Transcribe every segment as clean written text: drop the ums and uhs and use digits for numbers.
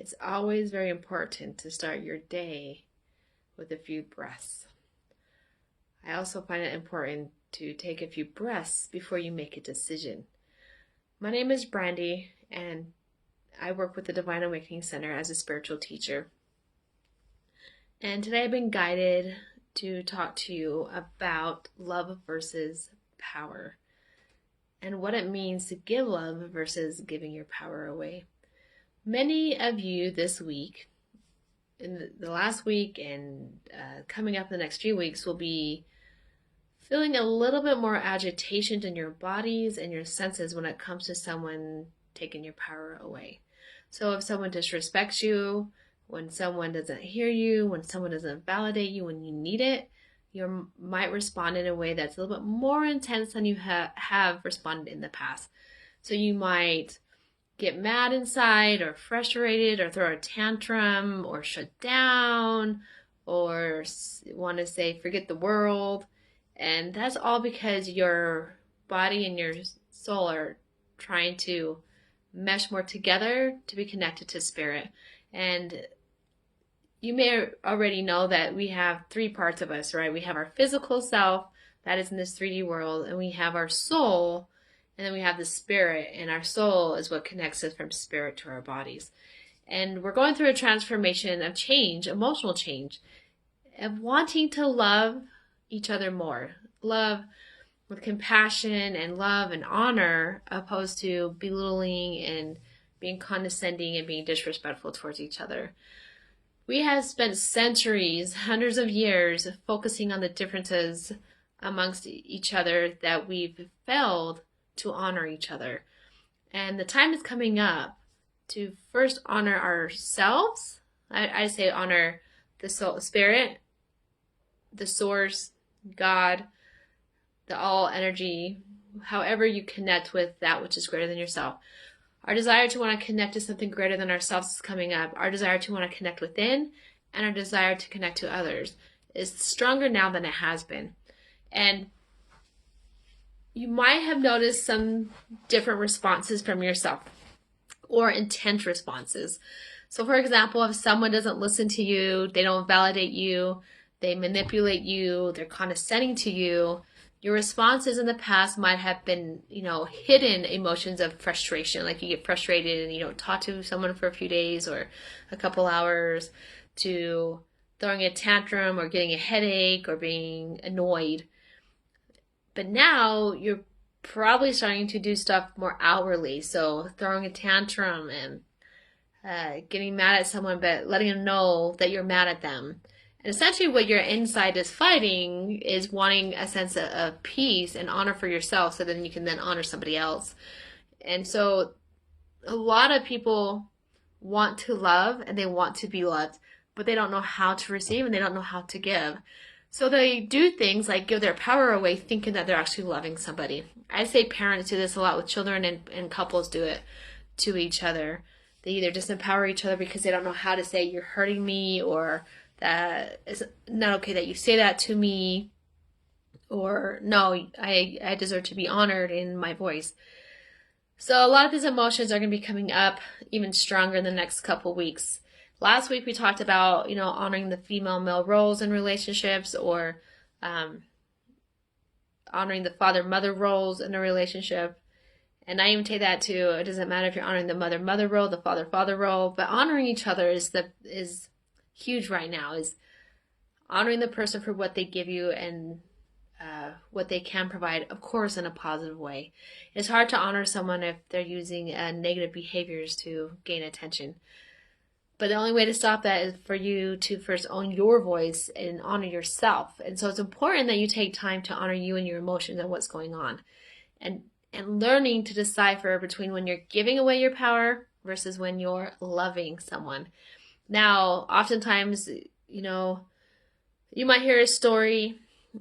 It's always very important to start your day with a few breaths. I also find it important to take a few breaths before you make a decision. My name is Brandy, and I work with the Divine Awakening Center as a spiritual teacher. And today I've been guided to talk to you about love versus power and what it means to give love versus giving your power away. Many of you this week, in the last week and coming up in the next few weeks, will be feeling a little bit more agitation in your bodies and your senses when it comes to someone taking your power away. So if someone disrespects you, when someone doesn't hear you, when someone doesn't validate you when you need it, you might respond in a way that's a little bit more intense than you have responded in the past. So you might get mad inside or frustrated or throw a tantrum or shut down or want to say forget the world. And that's all because your body and your soul are trying to mesh more together to be connected to spirit. And you may already know that we have three parts of us, right? We have our physical self that is in this 3D world, and we have our soul, and then we have the spirit, and our soul is what connects us from spirit to our bodies. And we're going through a transformation of change, emotional change, of wanting to love each other more. Love with compassion and love and honor, opposed to belittling and being condescending and being disrespectful towards each other. We have spent centuries, hundreds of years, focusing on the differences amongst each other that we've failed to honor each other. And the time is coming up to first honor ourselves. I say honor the soul, spirit, the source, God, the all energy, however you connect with that which is greater than yourself. Our desire to want to connect to something greater than ourselves is coming up. Our desire to want to connect within and our desire to connect to others is stronger now than it has been. And you might have noticed some different responses from yourself or intense responses. So for example, if someone doesn't listen to you, they don't validate you, they manipulate you, they're condescending to you, your responses in the past might have been, hidden emotions of frustration. Like you get frustrated and you don't talk to someone for a few days or a couple hours, to throwing a tantrum or getting a headache or being annoyed. But now you're probably starting to do stuff more outwardly. So throwing a tantrum and getting mad at someone, but letting them know that you're mad at them. And essentially what your inside is fighting is wanting a sense of peace and honor for yourself so then you can then honor somebody else. And so a lot of people want to love and they want to be loved, but they don't know how to receive and they don't know how to give. So they do things like give their power away thinking that they're actually loving somebody. I say parents do this a lot with children, and couples do it to each other. They either disempower each other because they don't know how to say you're hurting me, or that it's not okay that you say that to me, or no, I deserve to be honored in my voice. So a lot of these emotions are going to be coming up even stronger in the next couple weeks. Last week we talked about, honoring the female-male roles in relationships, or honoring the father-mother roles in a relationship. And I even take that to, it doesn't matter if you're honoring the mother-mother role, the father-father role, but honoring each other is huge right now, is honoring the person for what they give you and what they can provide, of course, in a positive way. It's hard to honor someone if they're using negative behaviors to gain attention. But the only way to stop that is for you to first own your voice and honor yourself. And so it's important that you take time to honor you and your emotions and what's going on. And learning to decipher between when you're giving away your power versus when you're loving someone. Now, oftentimes, you might hear a story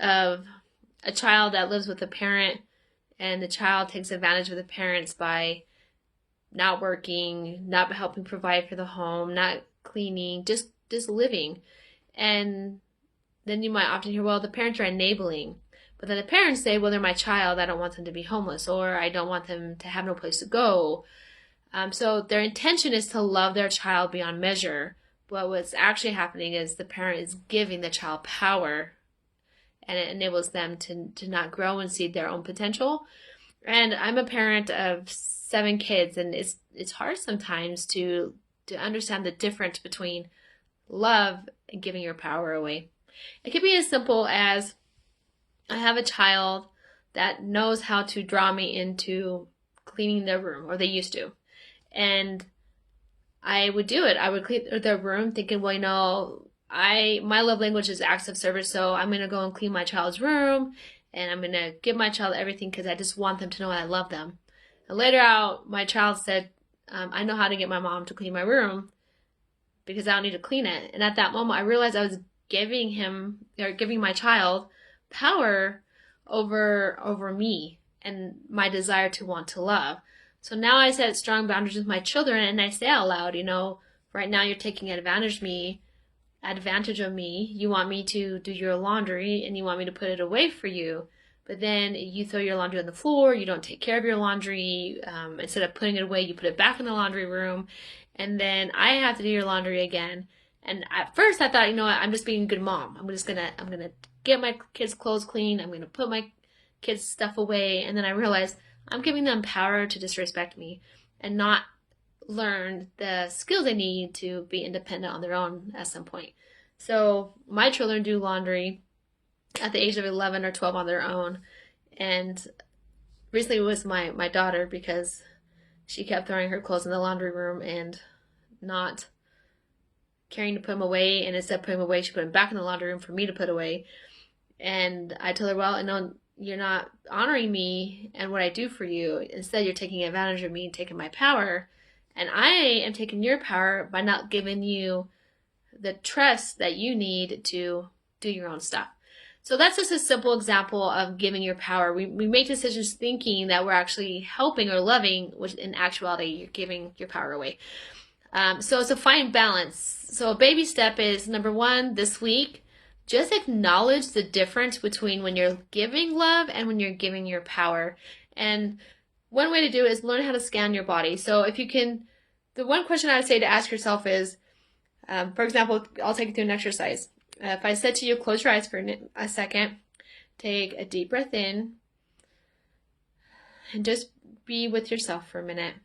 of a child that lives with a parent, and the child takes advantage of the parents by not working, not helping provide for the home, not cleaning, just living. And then you might often hear, well, the parents are enabling. But then the parents say, well, they're my child, I don't want them to be homeless, or I don't want them to have no place to go. So their intention is to love their child beyond measure. But what's actually happening is the parent is giving the child power, and it enables them to not grow and see their own potential. And I'm a parent of 7 kids, and it's hard sometimes to understand the difference between love and giving your power away. It could be as simple as I have a child that knows how to draw me into cleaning their room, or they used to. And I would do it. I would clean their room thinking, well, my love language is acts of service, so I'm going to go and clean my child's room, and I'm going to give my child everything because I just want them to know I love them. And later out, my child said, I know how to get my mom to clean my room because I don't need to clean it. And at that moment, I realized I was giving my child power over me and my desire to want to love. So now I set strong boundaries with my children, and I say out loud, right now you're taking advantage of me. You want me to do your laundry, and you want me to put it away for you. But then you throw your laundry on the floor. You don't take care of your laundry. Instead of putting it away, you put it back in the laundry room. And then I have to do your laundry again. And at first I thought, I'm just being a good mom. I'm gonna get my kids' clothes clean. I'm gonna put my kids' stuff away. And then I realized I'm giving them power to disrespect me and not learn the skills they need to be independent on their own at some point. So my children do laundry at the age of 11 or 12 on their own. And recently it was my daughter, because she kept throwing her clothes in the laundry room and not caring to put them away. And instead of putting them away, she put them back in the laundry room for me to put away. And I told her, well, no, you're not honoring me and what I do for you. Instead, you're taking advantage of me and taking my power. And I am taking your power by not giving you the trust that you need to do your own stuff. So that's just a simple example of giving your power. We make decisions thinking that we're actually helping or loving, which in actuality, you're giving your power away. So it's a fine balance. So a baby step is, number 1, this week, just acknowledge the difference between when you're giving love and when you're giving your power. And one way to do it is learn how to scan your body. So if you can, the one question I would say to ask yourself is, for example, I'll take you through an exercise. If I said to you, close your eyes for a second, take a deep breath in, and just be with yourself for a minute.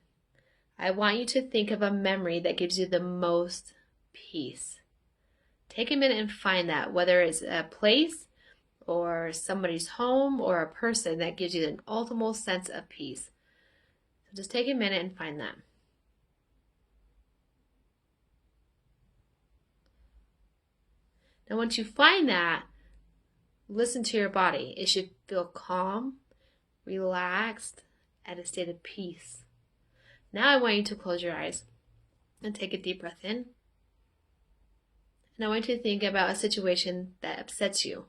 I want you to think of a memory that gives you the most peace. Take a minute and find that, whether it's a place or somebody's home or a person that gives you an ultimate sense of peace. So just take a minute and find that. Now, once you find that, listen to your body. It should feel calm, relaxed, at a state of peace. Now I want you to close your eyes and take a deep breath in. And I want you to think about a situation that upsets you.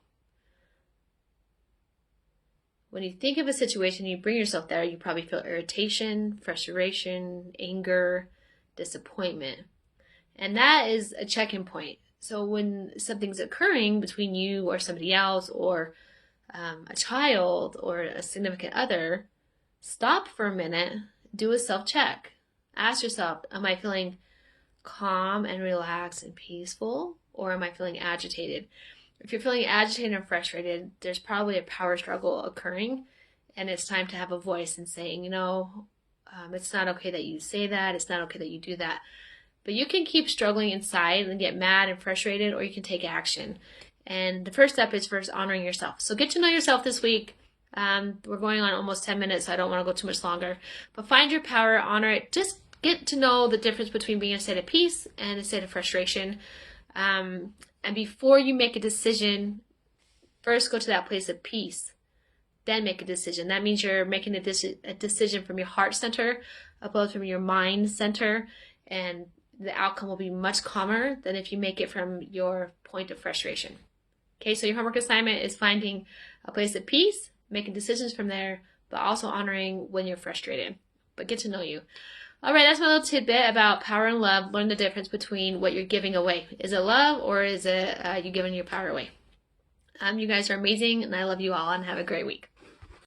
When you think of a situation, you bring yourself there, you probably feel irritation, frustration, anger, disappointment. And that is a check-in point. So when something's occurring between you or somebody else or a child or a significant other, stop for a minute, do a self-check. Ask yourself, am I feeling calm and relaxed and peaceful, or am I feeling agitated? If you're feeling agitated and frustrated, there's probably a power struggle occurring, and it's time to have a voice and saying, it's not okay that you say that, it's not okay that you do that. But you can keep struggling inside and get mad and frustrated, or you can take action. And the first step is first honoring yourself. So get to know yourself this week. We're going on almost 10 minutes, so I don't want to go too much longer. But find your power, honor it. Just get to know the difference between being in a state of peace and a state of frustration. And before you make a decision, first go to that place of peace. Then make a decision. That means you're making a decision from your heart center, opposed from your mind center. And the outcome will be much calmer than if you make it from your point of frustration. Okay, so your homework assignment is finding a place of peace, making decisions from there, but also honoring when you're frustrated. But get to know you. All right, that's my little tidbit about power and love. Learn the difference between what you're giving away. Is it love, or is it you giving your power away? You guys are amazing, and I love you all, and have a great week.